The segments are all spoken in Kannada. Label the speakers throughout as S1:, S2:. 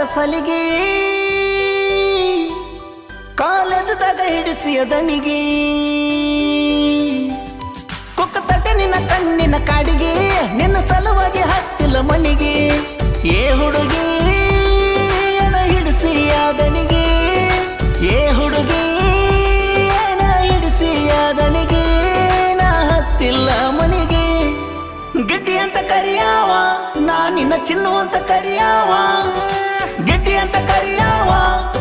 S1: ಸಲಿಗೆ ಕಾಲೇಜದಾಗ ಹಿಡಿಸಿಯ ದನಿಗೆ ಕುಕ್ಕತತೆ ನಿನ್ನ ಕಣ್ಣಿನ ಕಾಡಿಗೆ ನಿನ್ನ ಸಲುವಾಗಿ ಹತ್ತಿಲ್ಲ ಮನಿಗೆ ಏ ಹುಡುಗಿ ಏನ ಹಿಡಿಸಿಯ ದನಿಗೆ ಏ ಹುಡುಗಿ ಏನ ಹಿಡಿಸಿಯ ದನಿಗೆ ನಾ ಹತ್ತಿಲ್ಲ ಮನಿಗೆ ಗಿಡ್ಡಿ ಅಂತ ಕರಿಯಾವ ನಾ ನಿನ್ನ ಚಿನ್ನು ಅಂತ ಕರಿಯಾವ ಗಿಡ್ಡಿ ಅಂತ ಕರಿಯಾವ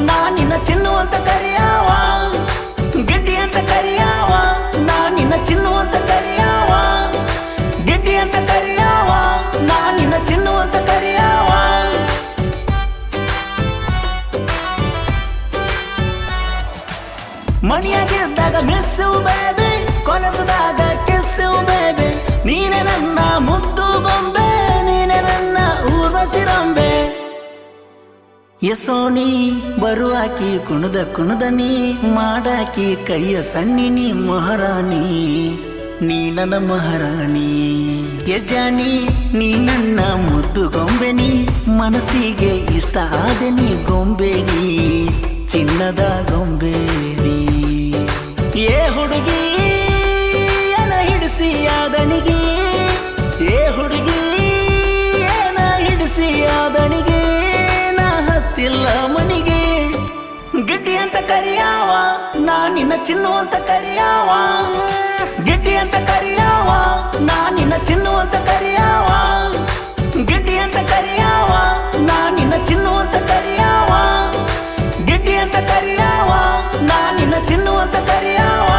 S1: ನಾ ನಿನ್ನ ಚಿನ್ನು ಅಂತ ಕರಿಯಾವ ಗಿಡ್ಡಿ ಅಂತ ಕರಿಯಾವ ನಾ ನಿನ್ನ ಚಿನ್ನು ಅಂತ ಕರಿಯಾವ ಗಿಡ್ಡಿ ಅಂತ ಕರಿಯಾವ ನಾ ನಿನ್ನ ಚಿನ್ನು ಅಂತ ಕರಿಯಾವ ಮಣಿಯಾಗಿದ್ದಾಗ ಮಿಸ್ಸು ಬೇಬಿ ಕಾಲೇಜದಾಗ ಕಿಸ್ಸು ಬೇಬಿ ನೀನೆ ನನ್ನ ಮುದ್ದು ಗೊಂಬೆ ನೀನೆ ನನ್ನ ಊರ್ವಶಿರಂಬೆ ಯಸೋನಿ ಬರುವಾಕಿ ಕುಣದ ನೀ ಮಾಡಾಕಿ ಕೈಯ ಸಣ್ಣಿನಿ ಮಹಾರಾಣಿ ನೀ ನನ್ನ ಮಹಾರಾಣಿ ಯಜಾನಿ ನೀ ನನ್ನ ಮುದ್ದು ಗೊಂಬೆ ನೀ ಮನಸ್ಸಿಗೆ ಇಷ್ಟ ಆದೆ ನೀ ಗೊಂಬೆ ನೀ ಚಿನ್ನದ ಗೊಂಬೆ ನೀ ಏ ಹುಡುಗಿ ಏನ ಹಿಡಿಸಿಯ ದನಿಗೆ ಏ ಹುಡುಗಿ ಏನ ಹಿಡಿಸಿಯ ದನಿಗೆ ನಾ ಹತ್ತಿಲ್ಲ ಮನಿಗೆ ಗಿಡ್ಡಿ ಅಂತ ಕರಿಯಾವ ನಾ ನಿನ್ನ ಚಿನ್ನು ಅಂತ ಕರಿಯಾವ ಗಿಡ್ಡಿ ಅಂತ ಕರಿಯಾವ ನಾ ನಿನ್ನ ಚಿನ್ನು ಅಂತ ಕರಿಯಾವ ಗಿಡ್ಡಿ ಅಂತ ಕರಿಯಾವ ನಾ ನಿನ್ನ ಚಿನ್ನು ಅಂತ ಕರಿಯಾವ ಗಿಡ್ಡಿ ಅಂತ ಕರಿಯಾವ ನಾ ನಿನ್ನ ಚಿನ್ನು ಅಂತ ಕರಿಯಾವ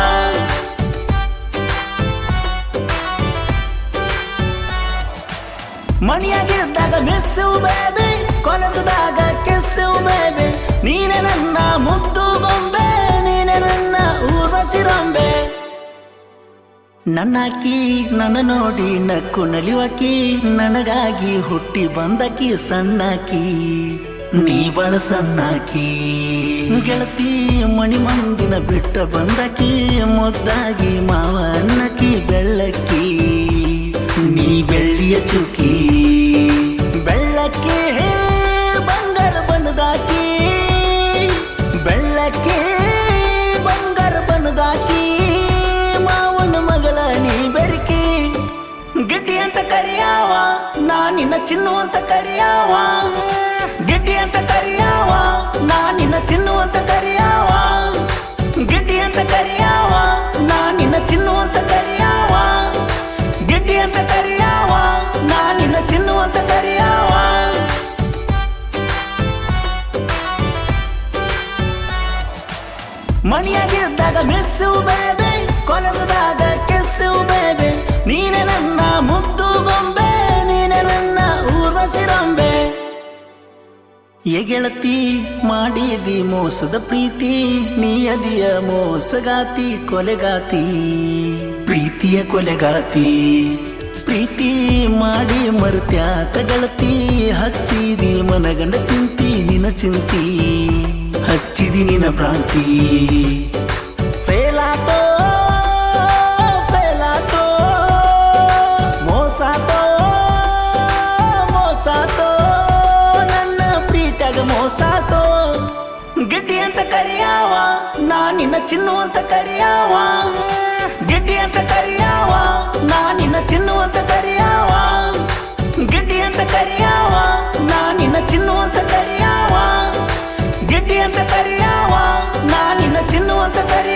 S1: ಮಣಿಯಾಗಿದ್ದಾಗ ಮಿಸ್ಸು ಬೇಬಿ ಕಾಲೇಜದಾಗ ಕಿಸ್ಸು ಬೇಬಿ ನೀನೆ ನನ್ನ ಮುದ್ದು ಗೊಂಬೆ ನೀನೆ ನನ್ನ ಊರ್ವಶಿರಂಬೆ ನನ್ನಾಕಿ ನನ್ನ ನೋಡಿ ನಕ್ಕು ನಲಿವಾಕಿ ನನಗಾಗಿ ಹುಟ್ಟಿ ಬಂದಕಿ ಸಣ್ಣಾಕಿ ನೀ ಬಳ ಸಣ್ಣಾಕಿ ಗೆಳತಿ ಮಣಿ ಮಂದಿನ ಬಿಟ್ಟ ಬಂದಕಿ ಮುದ್ದಾಗಿ ಮಾವ ಅನ್ನಕಿ ಬೆಳ್ಳಕ್ಕಿ ನೀ ಬೆಳ್ಳಿಯ ಚುಕ್ಕಿ ಬೆಳ್ಳಕ್ಕಿ ಬಂಗಾರ ಬಣ್ಣದಾಕಿ ಬೆಳ್ಳಕ್ಕಿ ಬಂಗಾರ ಬಣ್ಣದಾಕಿ ಮಾವನ ಮಗಳ ನೀ ಬೆರಕಿ ಗಿಡ್ಡಿ ಅಂತ ಕರಿಯಾವ ನಾ ನಿನ್ನ ಚಿನ್ನು ಅಂತ ಕರಿಯಾವ ಗಿಡ್ಡಿ ಅಂತ ಕರಿಯಾವ ನಾ ನಿನ್ನ ಚಿನ್ನು ಅಂತ ಕರಿಯಾವ ಗಿಡ್ಡಿ ಅಂತ ಕರಿಯಾವ ನಾ ನಿನ್ನ ಚಿನ್ನು ಅಂತ ಕರಿಯಾವ ಗಿಡ್ಡಿ ಅಂತ ಕರಿಯಾವ ನಾ ನಿನ್ನ ಚಿನ್ನು ಅಂತ ಕರಿಯಾವ ಮಣಿಯಾಗಿದ್ದಾಗ ಮಿಸ್ಸು ಬೇಬಿ ಕಾಲೇಜದಾಗ ಕಿಸ್ಸು ಬೇಬಿ ನೀನೆ ನನ್ನ ಮುದ್ದು ಗೊಂಬೆ ನೀನೆ ನನ್ನ ಊರ್ವಶಿರಂಬೆ ಏ ಗೆಳತಿ ಮಾಡಿದಿ ಮೋಸದ ಪ್ರೀತಿ ನೀ ಅದಿಯ ಮೋಸಗಾತಿ ಕೊಲೆಗಾತಿ ಪ್ರೀತಿಯ ಕೊಲೆಗಾತಿ ಪ್ರೀತಿ ಮಾಡಿ ಮರುತ್ಯಾಕ ಗೆಳತಿ ಹಚ್ಚಿದಿ ಮನಗಂಡ ಚಿಂತಿ ನಿನ್ನ ಚಿಂತಿ ಹಚ್ಚಿದಿ ನಿನ್ನ ಭ್ರಾಂತಿ ಫೇಲಾತೋ ಫೇಲಾತೋ ಮೋಸಾತೋ ಮೋಸಾತೋ ನನ್ನ ಪ್ರೀತಿಯಾಗ ಮೋಸಾತೋ ಗಿಡ್ಡಿ ಅಂತ ಕರಿಯಾವ ನಾ ನಿನ್ನ ಚಿನ್ನು ಅಂತ ಕರಿಯಾವ ಗಿಡ್ಡಿ ಅಂತ ಕರಿಯಾವ ನಾ ನಿನ್ನ ಚಿನ್ನು ಅಂತ ಕರಿಯಾವ ಗಿಡ್ಡಿ ಅಂತ ಕರಿಯಾವ ನಾ ನಿನ್ನ ಚಿನ್ನು ಅಂತ ಕರಿಯಾವ ಗಿಡ್ಡಿ ಅಂತ ಕರಿಯಾವ ನಾ ನಿನ್ನ ಚಿನ್ನು ಅಂತ ಕರಿಯಾವ